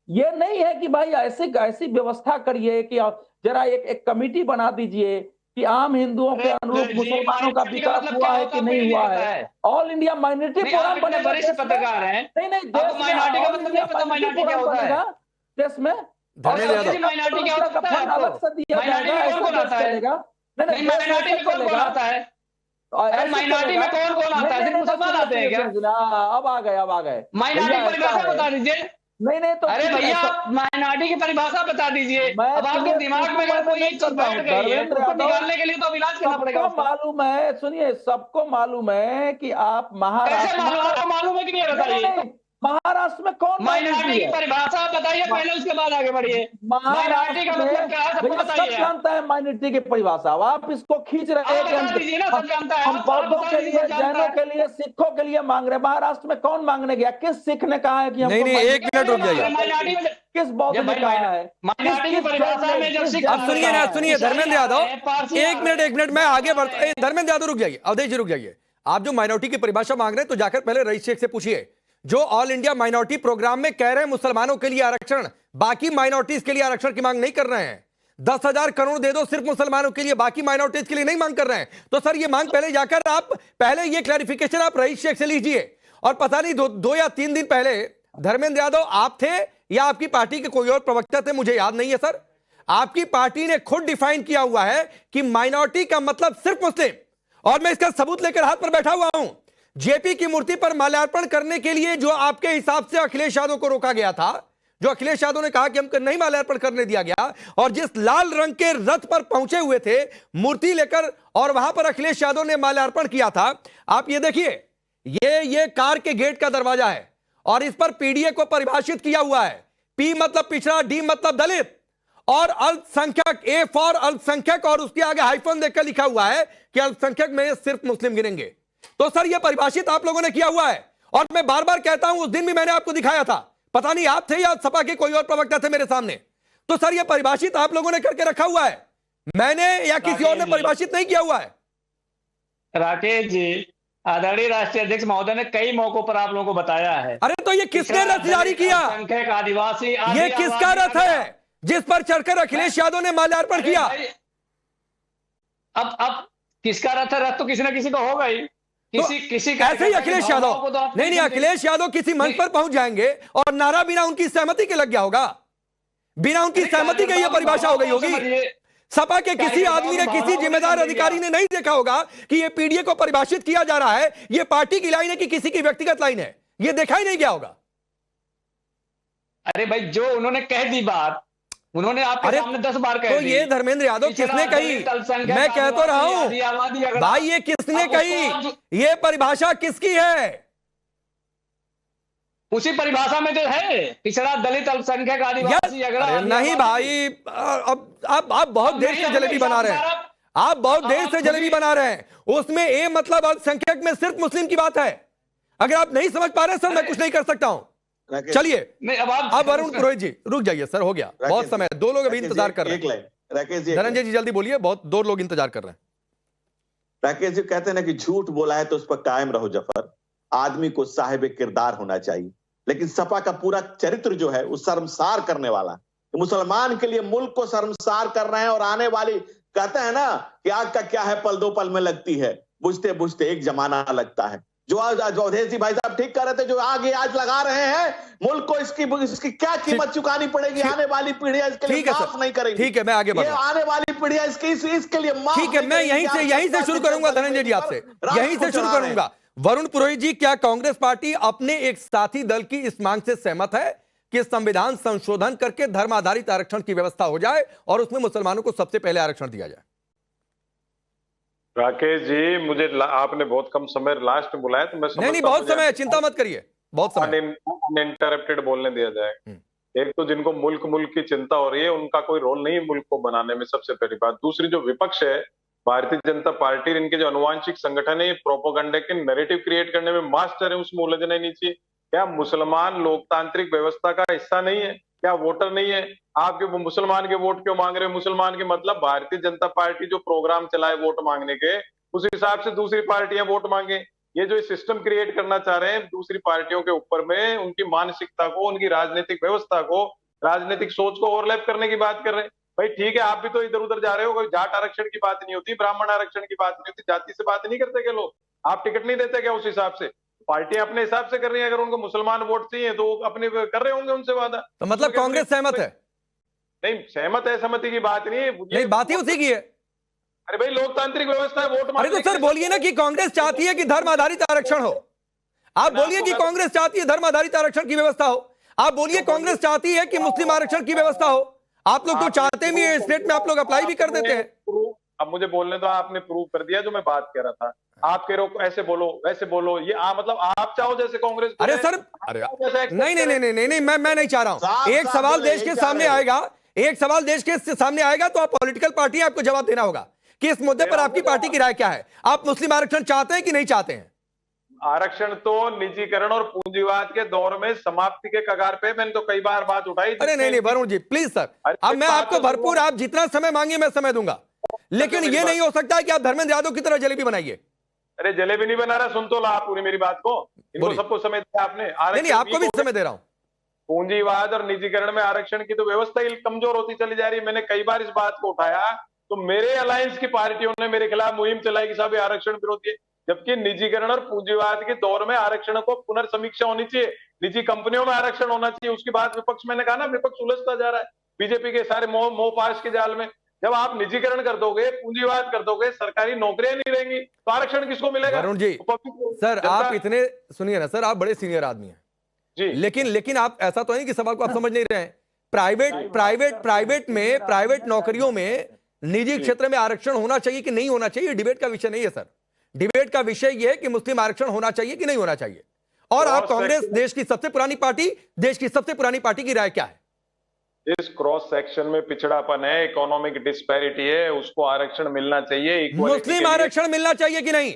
ये नहीं है कि भाई ऐसी ऐसी व्यवस्था करिए कि आप जरा एक कमिटी बना दीजिए कि आम हिंदुओं के अनुरूप जी, मुसलमानों का माइनॉरिटी का विकास मतलब क्या हुआ है होता कि है आपको नहीं ये नहीं हुआ पता है। है? ऑल इंडिया माइनॉरिटी नहीं, आप फोरम इतने बनेगा वरिष्ठ देश में। पत्रकार हैं, नहीं नहीं, आपको देश में माइनॉरिटी का ऑल मतलब इंडिया नहीं पता माइनॉरिटी माइनॉरिटी क्या फोरम होता है? बनेगा देश में, और और धर्मेंद्र संजय सबको जी, यादव, 70 माइनॉरिटी क्या रुपया होता का है फंड आपको? अलग से दिया माइनॉरिटी जाएगा, में कौन ऐसे कौन देश आता है? चलेगा। नहीं नहीं, नहीं, देश माइनॉरिटी ऐसे में कौन कौन चलेगा, आता है? और अरे ऐसे माइनॉरिटी चलेगा। में कौन कौन नहीं आता है? नहीं सिर्फ नहीं नहीं, मुसलमान सुनिए आते हैं सुनिए क्या? सुनिए सुनिए, अब आ गए अब आ गए माइनॉरिटी भैया, की ऐसा परिभाषा है। बता दीजिए। नहीं नहीं, तो अरे ठीक है भैया, सब। आप माइनॉरिटी की परिभाषा बता दीजिए। मैं अब आपके तुम्हें दिमाग में पूछूं, अगर मैं कोई नहीं एक चीज करता हूँ बैठ गई है तो धर्मेंद्र उसको यादव। निकालने के लिए तो अब इलाज करना पड़ेगा सबको उसका। मालूम है, सुनिए, सबको मालूम है कि आप कैसे महाराष्ट्र मालूम? आपको मालूम है कि नहीं है? नहीं नहीं बताइए। नहीं, महाराष्ट्र में कौन माइनॉरिटी माइनॉरिटी की है? परिभाषा आप बताइए मा- पहले, उसके बाद आगे बढ़िए। माइनॉरिटी महाराष्ट्र का मतलब में क्या है सबको भैया सब बताइए आप। जानता है माइनॉरिटी की परिभाषा। अब आप इसको खींच रहे आप हैं कि बता दीजिए ना, सब जानता है। हम आप बौद्धों बता के दीजिए लिए, सब जानता जैनों है। के लिए, सिखों के लिए मांग रहे हैं। महाराष्ट्र में कौन मांगने गया? किस सिख ने कहा है कि नहीं हमको नहीं, एक माइनॉरिटी मिनट रुक मांग जाइए। रहे माइनॉरिटी में। किस बौद्ध जब ने भाई कहा है? किस माइनॉरिटी की किस जैन परिभाषा ने, में जब किस सिख जैन अब आ ने रहे सुनिए ना, कहा हैं, है? सुनिए ईसाई धर्मेंद्र आ रहे यादव, हैं, पारसी आ एक रहे मिनट हैं। एक मिनट, मैं आगे बढ़ता। धर्मेंद्र यादव रुक जाइए, अवधेश जी रुक जाइए। आप जो माइनॉरिटी की परिभाषा मांग रहे हैं तो जाकर पहले रईस शेख से पूछिए, जो ऑल इंडिया माइनॉरिटी प्रोग्राम में कह रहे हैं मुसलमानों के लिए आरक्षण, बाकी माइनॉरिटीज के लिए आरक्षण की मांग नहीं कर रहे हैं। 10,000 करोड़ दे दो सिर्फ मुसलमानों के लिए, बाकी माइनॉरिटीज के लिए नहीं मांग कर रहे हैं। तो सर ये मांग पहले जाकर आप पहले ये क्लैरिफिकेशन आप रईस शेख से लीजिए। और पता नहीं दो या 3 दिन पहले धर्मेंद्र यादव आप थे या आपकी पार्टी के कोई और प्रवक्ता थे, मुझे याद नहीं है सर, आपकी पार्टी ने खुद डिफाइन किया हुआ है कि माइनॉरिटी का मतलब सिर्फ मुस्लिम। और मैं इसका सबूत लेकर हाथ पर बैठा हुआ हूं। जेपी की मूर्ति पर माल्यार्पण करने के लिए जो आपके हिसाब से अखिलेश यादव को रोका गया था, जो अखिलेश यादव ने कहा कि हमको नहीं माल्यार्पण करने दिया गया, और जिस लाल रंग के रथ पर पहुंचे हुए थे मूर्ति लेकर, और वहां पर अखिलेश यादव ने माल्यार्पण किया था, आप ये देखिए, ये कार के गेट का दरवाजा है और इस पर पीडीए को परिभाषित किया हुआ है। पी मतलब पिछड़ा, डी मतलब दलित, और अल्पसंख्यक, ए फॉर अल्पसंख्यक, और उसके आगे हाइफन देकर लिखा हुआ है कि अल्पसंख्यक में सिर्फ मुस्लिम गिनेंगे। तो सर यह परिभाषित आप लोगों ने किया हुआ है, और मैं बार बार कहता हूं, उस दिन भी मैंने आपको दिखाया था, पता नहीं आप थे या सपा के कोई और प्रवक्ता थे मेरे सामने। तो सर यह परिभाषित आप लोगों ने करके रखा हुआ है, मैंने या किसी और ने परिभाषित नहीं किया हुआ है। राकेश जी, आदरणीय राष्ट्रीय अध्यक्ष महोदय ने कई मौकों पर आप लोगों को बताया है। अरे तो ये किसने रथ जारी किया? संख्यक आदिवासी, ये किसका रथ है जिस पर चढ़कर अखिलेश यादव ने माल्यार्पण किया? अब किसका रथ है? रथ तो किसी ना किसी का होगा ही। किसी ऐसे ही अखिलेश यादव, नहीं अखिलेश यादव किसी मंच पर पहुंच जाएंगे और नारा बिना उनकी सहमति के लग गया होगा, बिना उनकी सहमति के यह परिभाषा हो गई होगी। सपा के किसी आदमी ने, किसी जिम्मेदार अधिकारी ने नहीं देखा होगा कि यह पीडीए को परिभाषित किया जा रहा है, यह पार्टी की लाइन है कि किसी की व्यक्तिगत लाइन है, यह देखा ही नहीं गया होगा। अरे भाई, जो उन्होंने कह दी बात, उन्होंने आपके सामने 10 बार कह दी। तो ये धर्मेंद्र यादव किसने कही? मैं कह तो रहा हूं भाई, ये किसने कही? ये परिभाषा किसकी है? उसी परिभाषा में जो है, पिछड़ा, दलित, अल्पसंख्यक, आदिवासी, अगड़ा। नहीं भाई, अब आप बहुत देर से जलेबी बना रहे हैं, आप बहुत देर से जलेबी बना रहे हैं। उसमें ए मतलब अल्पसंख्यक में सिर्फ मुस्लिम की बात है। अगर आप नहीं समझ पा रहे सर, मैं कुछ नहीं कर सकता हूं। चलिए अब वरुण पुरोहित जी रुक जाइए सर, हो गया बहुत समय, 2 लोग अभी इंतजार कर रहे हैं। राकेश जी, धनंजय जी जल्दी बोलिए, बहुत 2 लोग इंतजार कर रहे हैं। राकेश जी कहते हैं ना कि झूठ बोला है तो उस पर कायम रहो जफर। आदमी को साहिब किरदार होना चाहिए, लेकिन सपा का पूरा चरित्र जो है वो शर्मसार करने वाला है। मुसलमान के लिए मुल्क को शर्मसार कर रहे हैं, और आने वाली, कहते हैं ना कि आग का क्या है पल 2 पल में लगती है, बुझते बुझते एक जमाना लगता है। जो आज अवधेश जी भाई साहब ठीक कर रहे थे, जो आगे आज लगा रहे हैं मुल्क को, इसकी क्या कीमत चुकानी पड़ेगी? आने वाली पीढ़ियां इसके लिए माफ नहीं करेंगी। ठीक है, मैं आगे बढ़ रहा हूं। आने वाली पीढ़ियां इसके लिए माफ। ठीक है, मैं यहीं से शुरू करूंगा धनंजय जी, आपसे यहीं से शुरू करूंगा। वरुण पुरोहित जी, क्या कांग्रेस पार्टी अपने एक साथी दल की इस मांग से सहमत है कि संविधान संशोधन करके धर्म आधारित आरक्षण की व्यवस्था हो जाए और उसमें मुसलमानों को सबसे पहले आरक्षण दिया जाए? राकेश जी, मुझे आपने बहुत कम समय लास्ट में बुलाया, तो मैं नहीं बहुत समय है, चिंता मत करिए, बहुत समय अनइंटरप्टेड बोलने दिया जाए। एक तो जिनको मुल्क की चिंता हो रही है, उनका कोई रोल नहीं है मुल्क को बनाने में, सबसे पहली बात। दूसरी, जो विपक्ष है भारतीय जनता पार्टी, इनके जो अनुवांशिक संगठन है, प्रोपोगंडे के नैरेटिव क्रिएट करने में मास्टर है, उसमें उलझना नहीं चाहिए। क्या मुसलमान लोकतांत्रिक व्यवस्था का हिस्सा नहीं है? क्या वोटर नहीं है? आपके मुसलमान के वोट क्यों मांग रहे हैं? मुसलमान के मतलब भारतीय जनता पार्टी जो प्रोग्राम चलाए वोट मांगने के, उस हिसाब से दूसरी पार्टियां वोट मांगे। ये जो सिस्टम क्रिएट करना चाह रहे हैं दूसरी पार्टियों के ऊपर में, उनकी मानसिकता को, उनकी राजनीतिक व्यवस्था को, राजनीतिक सोच को ओवरलैप करने की बात कर रहे हैं। भाई ठीक है, आप भी तो इधर उधर जा रहे हो, कोई जाट आरक्षण की बात नहीं होती, ब्राह्मण आरक्षण की बात नहीं होती, जाति से बात नहीं करते क्या लोग? आप टिकट नहीं देते क्या उस हिसाब से? पार्टियां अपने हिसाब से कर रही है, अगर उनको मुसलमान वोट चाहिए तो अपने कर रहे होंगे उनसे वादा। तो मतलब कांग्रेस सहमत है? नहीं, सहमत है, सहमति की बात नहीं है, नहीं, बात ही उसी की है। अरे भाई लोकतांत्रिक व्यवस्था है, वोट अरे तो सर बोलिए ना कि कांग्रेस चाहती है कि धर्म आधारित आरक्षण हो। आप बोलिए कि कांग्रेस चाहती है धर्म आधारित आरक्षण की व्यवस्था हो। आप बोलिए कांग्रेस चाहती है कि मुस्लिम आरक्षण की व्यवस्था हो। आप लोग तो चाहते भी हैं, स्टेट में आप लोग अप्लाई भी कर देते हैं। अब मुझे बोलने तो आपने प्रूव कर दिया जो मैं बात कह रहा था। आप कह रहे हो ऐसे बोलो वैसे बोलो, ये मतलब आप चाहो जैसे कांग्रेस। अरे सर, अरे नहीं नहीं नहीं नहीं नहीं, मैं नहीं चाह रहा हूं। एक सवाल देश के सामने आएगा, एक सवाल देश के सामने आएगा तो आप पॉलिटिकल पार्टी आपको जवाब देना होगा कि इस मुद्दे पर आपकी पार्टी की राय क्या है। आप मुस्लिम आरक्षण चाहते हैं कि नहीं चाहते हैं? आरक्षण तो निजीकरण और पूंजीवाद के दौर में समाप्ति के कगार पे, मैंने तो कई बार बात उठाई। अरे नहीं नहीं वरुण जी प्लीज सर, अब मैं आपको भरपूर, आप जितना समय मांगे मैं समय दूंगा, लेकिन ये नहीं हो सकता है कि आप धर्मेंद्र यादव की तरह जलेबी बनाइए। अरे जलेबी नहीं बना रहा, सुन तो ला आप पूरी मेरी बात को। इनको सबको समय दिया आपने। नहीं, आपको भी समय दे रहा हूं। पूंजीवाद और निजीकरण में आरक्षण की तो व्यवस्था ही कमजोर होती चली जा रही है। मैंने कई बार इस बात को उठाया तो मेरे अलायंस की पार्टियों ने मेरे खिलाफ मुहिम चलाई कि साहब ये आरक्षण विरोधी है, जबकि निजीकरण और पूंजीवाद के दौर में आरक्षण को पुनर्समीक्षा होनी चाहिए, निजी कंपनियों में आरक्षण होना चाहिए। उसकी बात विपक्ष, मैंने कहा ना, विपक्ष उलझता जा रहा है बीजेपी के सारे मोह पाश के जाल में। जब आप निजीकरण कर दोगे, पूंजीवाद कर दोगे, सरकारी नौकरियां नहीं रहेंगी तो आरक्षण किसको मिलेगा? वरुण जी सर, आप इतने सुनिए ना सर, आप बड़े सीनियर आदमी हैं जी, लेकिन आप ऐसा तो नहीं कि सवाल को आप समझ नहीं रहे हैं। प्राइवेट नौकरियों में निजी क्षेत्र में आरक्षण होना चाहिए कि नहीं होना चाहिए, डिबेट का विषय नहीं है सर। डिबेट का विषय यह है कि मुस्लिम आरक्षण होना चाहिए कि नहीं होना चाहिए। और आप कांग्रेस, देश की सबसे पुरानी पार्टी, देश की सबसे पुरानी पार्टी की राय क्या है? इस क्रॉस सेक्शन में पिछड़ापन है, इकोनॉमिक डिस्पैरिटी है, उसको आरक्षण मिलना चाहिए। मुस्लिम आरक्षण मिलना चाहिए कि नहीं?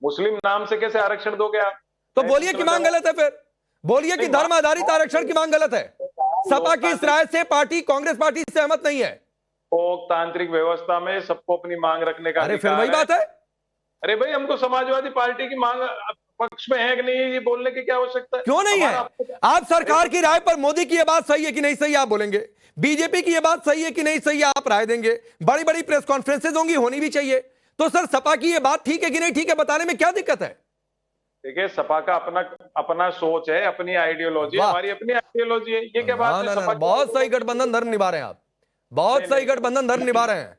मुस्लिम नाम से कैसे आरक्षण दोगे आप? तो बोलिए कि मांग गलत है, फिर बोलिए कि धर्म आधारित आरक्षण की मांग गलत है। सपा की इस राय से पार्टी, कांग्रेस पार्टी सहमत नहीं है। लोकतांत्रिक व्यवस्था में सबको अपनी मांग रखने का अरे फिर वही बात है। अरे भाई हमको समाजवादी पार्टी की मांग पक्ष में है कि नहीं, ये बोलने की क्या आवश्यकता है? क्यों नहीं है? आप सरकार की राय पर मोदी की यह बात सही है कि नहीं सही आप बोलेंगे, बीजेपी की यह बात सही है कि नहीं सही आप राय देंगे, बड़ी बड़ी प्रेस कॉन्फ्रेंसेज होंगी, होनी भी चाहिए। तो सर सपा की यह बात ठीक है कि नहीं ठीक है बताने में क्या दिक्कत है? देखिए, सपा का अपना सोच है, अपनी आइडियोलॉजी, हमारी अपनी आइडियोलॉजी है। ये क्या बात है? बहुत सही गठबंधन धर्म निभा रहे हैं आप, बहुत सही गठबंधन धर्म निभा रहे हैं।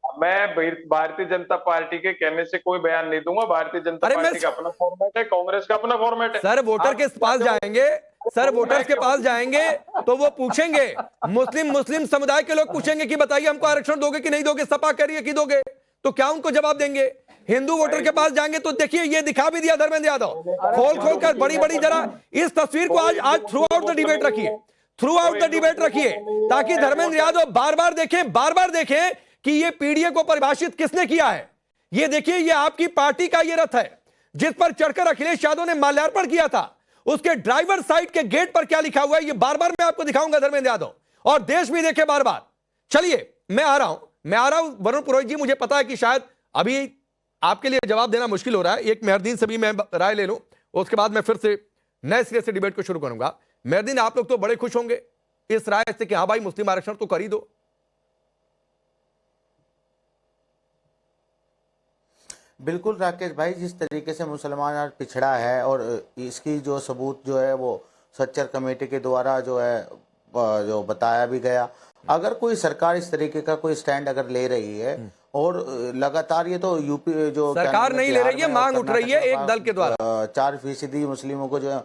मैं भारतीय जनता पार्टी के कहने से कोई बयान नहीं दूंगा। भारतीय जनता पार्टी का अपना फॉर्मेट है, कांग्रेस का अपना फॉर्मेट है। सर वोटर के पास जाएंगे, सर वोटर्स के पास जाएंगे तो वो पूछेंगे, मुस्लिम समुदाय के लोग पूछेंगे कि बताइए हमको आरक्षण दोगे कि नहीं दोगे? सपा कह रही है कि दोगे, तो क्या उनको जवाब देंगे? हिंदू वोटर के पास जाएंगे तो देखिए ये दिखा भी दिया धर्मेंद्र यादव, खोल कर बड़ी जरा इस तस्वीर को आज थ्रू आउट द डिबेट रखिए, थ्रू आउट द डिबेट रखिए, ताकि धर्मेंद्र यादव बार बार देखें कि ये पीडीए को परिभाषित किसने किया है। ये देखिए, ये आपकी पार्टी का ये रथ है जिस पर चढ़कर अखिलेश यादव ने माल्यार्पण किया था। उसके ड्राइवर साइड के गेट पर क्या लिखा हुआ है ये बार बार मैं आपको दिखाऊंगा धर्मेंद्र यादव, और देश भी देखे बार बार। चलिए मैं आ रहा हूं वरुण पुरोहित जी, मुझे पता है कि शायद अभी आपके लिए जवाब देना मुश्किल हो रहा है। एक मेहरदीन से भी मैं राय ले लूं, उसके बाद मैं फिर से नए सिरे से डिबेट को शुरू करूंगा। मेहरदीन, आप लोग तो बड़े खुश होंगे इस राय से कि हाँ भाई मुस्लिम आरक्षण तो कर ही दो। बिल्कुल राकेश भाई, जिस तरीके से मुसलमान आज पिछड़ा है और इसकी जो सबूत जो है वो सच्चर कमेटी के द्वारा जो है जो बताया भी गया। अगर कोई सरकार इस तरीके का कोई स्टैंड अगर ले रही है और लगातार, ये तो यूपी जो सरकार नहीं ले रही है, मांग उठ रही है एक दल के द्वारा 4% मुस्लिमों को जो है।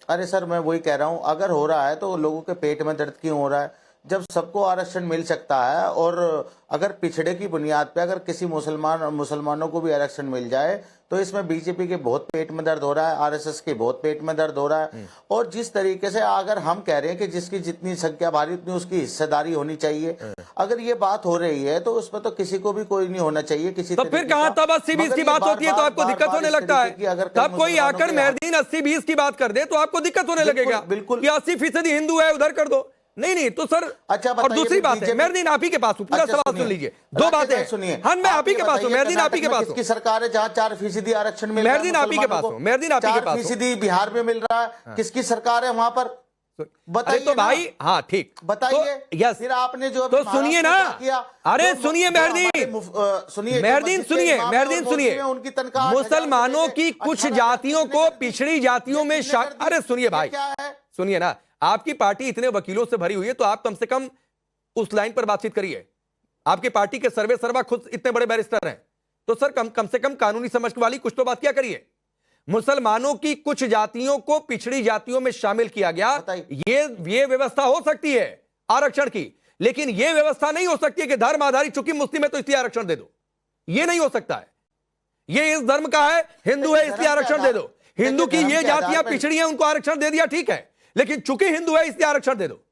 अरे सर मैं वही कह रहा हूँ, अगर हो रहा है तो लोगों के पेट में दर्द क्यों हो रहा है जब सबको आरक्षण मिल सकता है? और अगर पिछड़े की बुनियाद पे अगर किसी मुसलमानों को भी आरक्षण मिल जाए तो इसमें बीजेपी के बहुत पेट में दर्द हो रहा है, आरएसएस के बहुत पेट में दर्द हो रहा है। और जिस तरीके से अगर हम कह रहे हैं कि जिसकी जितनी संख्या भारी उतनी उसकी हिस्सेदारी होनी चाहिए, अगर ये बात हो रही है तो उसमें तो किसी को भी कोई नहीं होना चाहिए किसी। तो फिर कहां तब 80-20 की बात होती है तो आपको दिक्कत होने लगता है? तब कोई आकर मेहरदीन 80-20 की बात कर दे तो आपको दिक्कत होने लगेगा। बिल्कुल कि 80% हिंदू है उधर कर दो। नहीं तो सर, अच्छा और बताइए, दूसरी बात है, बीजेपी मेहरदीन आप ही के पास हूं, पूरा अच्छा, सवाल सुनिए। सुन लीजिए, दो राकेश बातें भाई सुनिए, हाँ, मैं आप ही के पास हूं, बताइए, मेहरदीन आप ही के कर्नाटक में पास हूं, किसकी सरकार है जहां 4% आरक्षण मिल रहा है मेहरदीन आप ही के पास मुसलमानों हूं, मेहरदीन आप ही के को? पास हूं। 4% बिहार में मिल रहा है, किसकी सरकार है वहां पर? अरे बताइए तो ना। भाई, हाँ ठीक, बताइए। तो यस, फिर आपने जो तो सुनिए ना, अरे सुनिए मेहरदीन, सुनिए, मेहरदीन सुनिए, मेहरदीन सुनिए, उनकी तनख्वाह मुसलमानों की कुछ जातियों को पिछड़ी जातियों में अरे सुनिए भाई, क्या है? सुनिए ना, आपकी पार्टी इतने वकीलों से भरी हुई है, तो आप कम से कम उस लाइन पर बातचीत करिए। आपकी पार्टी के सर्वे सर्वा खुद इतने बड़े बैरिस्टर हैं, तो सर कम से कम कानूनी समझ वाली कुछ तो बात क्या करिए। मुसलमानों की कुछ जातियों को पिछड़ी जातियों में शामिल किया गया, ये व्यवस्था हो सकती है आरक्षण की, लेकिन यह व्यवस्था नहीं हो सकती है कि धर्म आधारित, चूंकि मुस्लिम है तो इसलिए आरक्षण दे दो, यह नहीं हो सकता है। ये इस धर्म का है, हिंदू है इसलिए आरक्षण दे दो, हिंदू की ये जातियां पिछड़ी हैं उनको आरक्षण दे दिया, ठीक है, लेकिन चूंकि हिंदू है इसलिए आरक्षण दे दो।